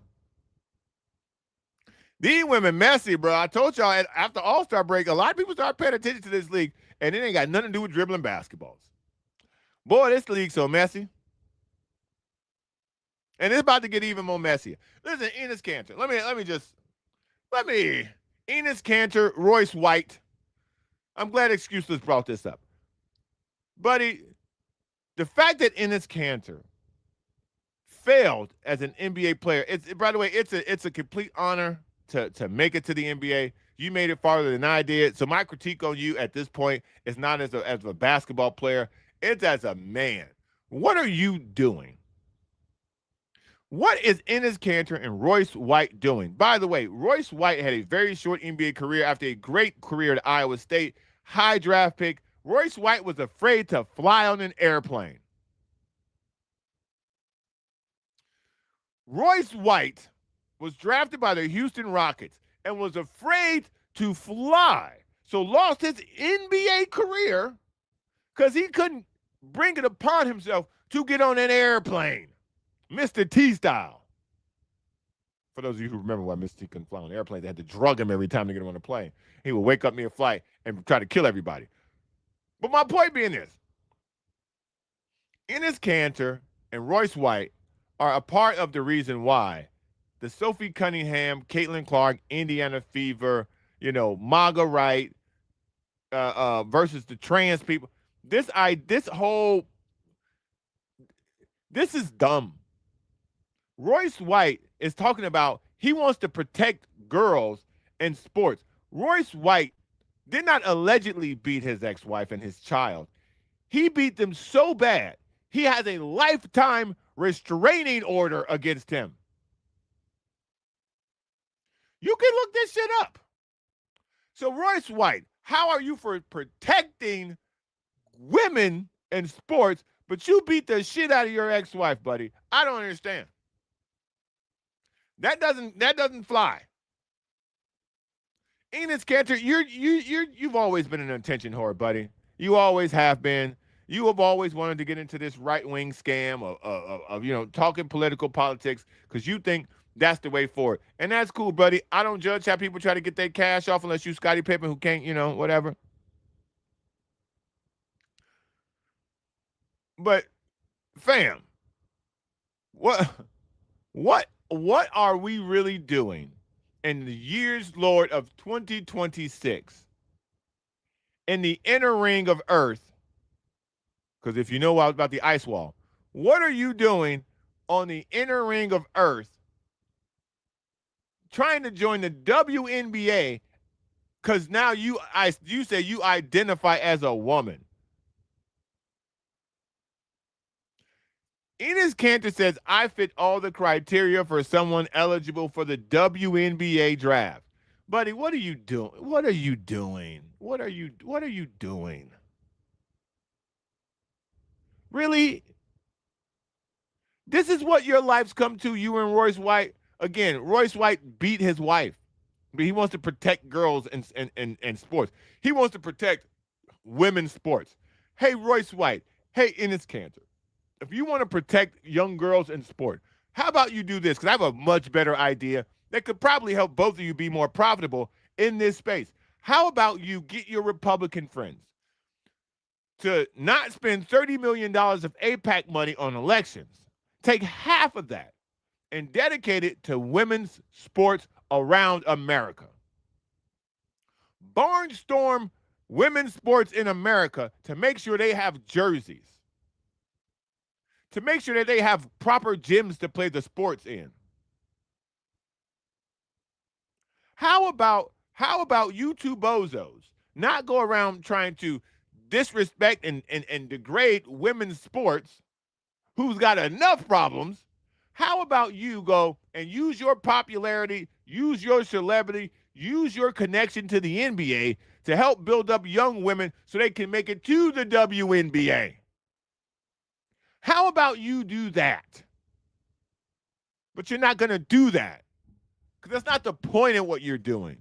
These women messy, bro. I told y'all after All-Star break, a lot of people start paying attention to this league, and it ain't got nothing to do with dribbling basketballs. Boy, this league's so messy. And it's about to get even more messier. Listen, Enes Kanter. Enes Kanter, Royce White. I'm glad Excuseless brought this up. Buddy, the fact that Enes Kanter failed as an NBA player, by the way, it's a complete honor to make it to the NBA. You made it farther than I did. So my critique on you at this point is not as a basketball player. It's as a man. What are you doing? What is Enes Kanter and Royce White doing? By the way, Royce White had a very short NBA career after a great career at Iowa State. High draft pick. Royce White was afraid to fly on an airplane. Royce White was drafted by the Houston Rockets and was afraid to fly. So lost his NBA career because he couldn't bring it upon himself to get on an airplane. Mr. T style. For those of you who remember why Mr. T couldn't fly on an airplane, they had to drug him every time to get him on a plane. He would wake up mid-flight and try to kill everybody. But my point being this, Enes Kanter and Royce White are a part of the reason why the Sophie Cunningham, Caitlin Clark, Indiana Fever, MAGA right versus the trans people. This is dumb. Royce White is talking about he wants to protect girls in sports. Royce White did not allegedly beat his ex-wife and his child. He beat them so bad, he has a lifetime restraining order against him. You can look this shit up. So Royce White, how are you for protecting women in sports, but you beat the shit out of your ex-wife, buddy? I don't understand. That doesn't fly. Enes Kanter, you've always been an attention whore, buddy. You always have been. You have always wanted to get into this right-wing scam of talking politics because you think that's the way forward. And that's cool, buddy. I don't judge how people try to get their cash off unless you Scottie Pippen who can't, whatever. But fam, what are we really doing in the years, Lord, of 2026 in the inner ring of Earth? Because if you know about the ice wall, what are you doing on the inner ring of Earth trying to join the WNBA because now you say you identify as a woman? Enes Kanter says, I fit all the criteria for someone eligible for the WNBA draft. Buddy, what are you doing? What are you doing? What are you doing? Really? This is what your life's come to, you and Royce White? Again, Royce White beat his wife, but he wants to protect girls in sports. He wants to protect women's sports. Hey, Royce White. Hey, Enes Kanter. If you want to protect young girls in sport, how about you do this? Because I have a much better idea that could probably help both of you be more profitable in this space. How about you get your Republican friends to not spend $30 million of AIPAC money on elections? Take half of that and dedicate it to women's sports around America. Barnstorm women's sports in America to make sure they have jerseys, to make sure that they have proper gyms to play the sports in. How about you two bozos not go around trying to disrespect and degrade women's sports who's got enough problems? How about you go and use your popularity, use your celebrity, use your connection to the NBA to help build up young women so they can make it to the WNBA? How about you do that? But you're not going to do that because that's not the point of what you're doing.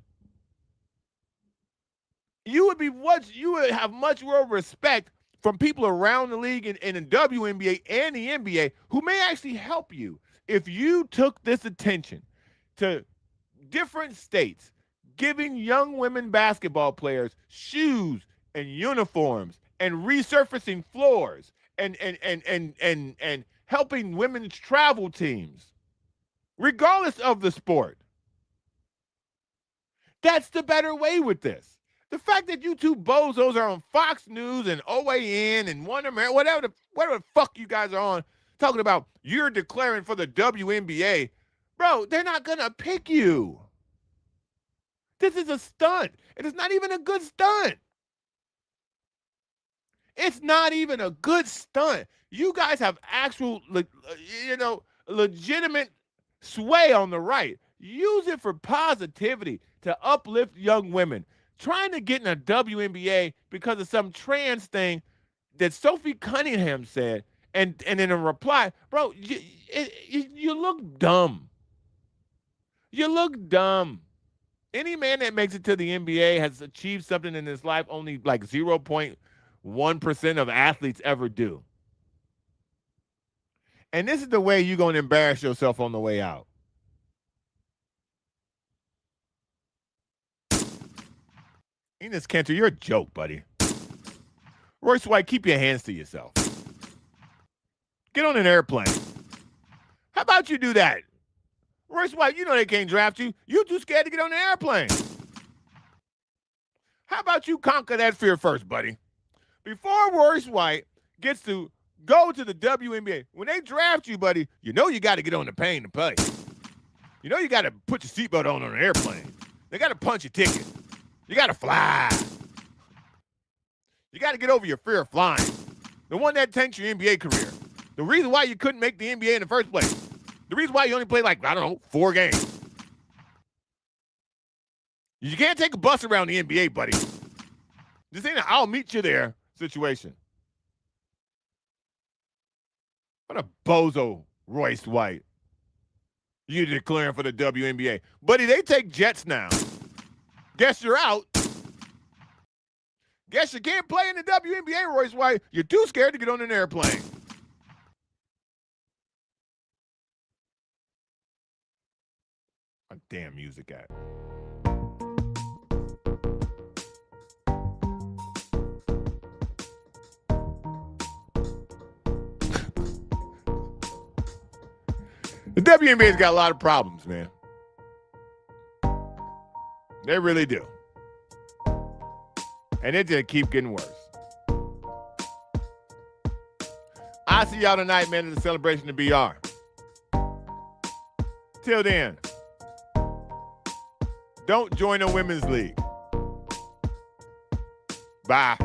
You would have much more respect from people around the league in the WNBA and the NBA who may actually help you if you took this attention to different states giving young women basketball players shoes and uniforms and resurfacing floors and helping women's travel teams, regardless of the sport. That's the better way with this. The fact that you two bozos are on Fox News and OAN and One America, whatever the fuck you guys are on, talking about you're declaring for the WNBA, bro, they're not gonna pick you. This is a stunt. And it's not even a good stunt. It's not even a good stunt. You guys have actual, legitimate sway on the right. Use it for positivity to uplift young women. Trying to get in a WNBA because of some trans thing that Sophie Cunningham said, and in a reply, bro, you look dumb. You look dumb. Any man that makes it to the NBA has achieved something in his life only like 0.1% of athletes ever do. And this is the way you're going to embarrass yourself on the way out. Enes Kanter, you're a joke, buddy. Royce White, keep your hands to yourself. Get on an airplane. How about you do that? Royce White, you know they can't draft you. You too scared to get on an airplane. How about you conquer that fear first, buddy? Before Royce White gets to Go to the WNBA. When they draft you, buddy, you know you got to get on the plane to play. You know you got to put your seatbelt on an airplane. They got to punch your ticket. You got to fly. You got to get over your fear of flying. The one that tanks your NBA career. The reason why you couldn't make the NBA in the first place. The reason why you only played 4 games. You can't take a bus around the NBA, buddy. This ain't an I'll meet you there situation. What a bozo, Royce White. You declaring for the WNBA. Buddy, they take jets now. Guess you're out. Guess you can't play in the WNBA, Royce White. You're too scared to get on an airplane. A damn music at. The WNBA's got a lot of problems, man. They really do. And it just keep getting worse. I'll see y'all tonight, man, at the celebration of BR. Till then, don't join a women's league. Bye.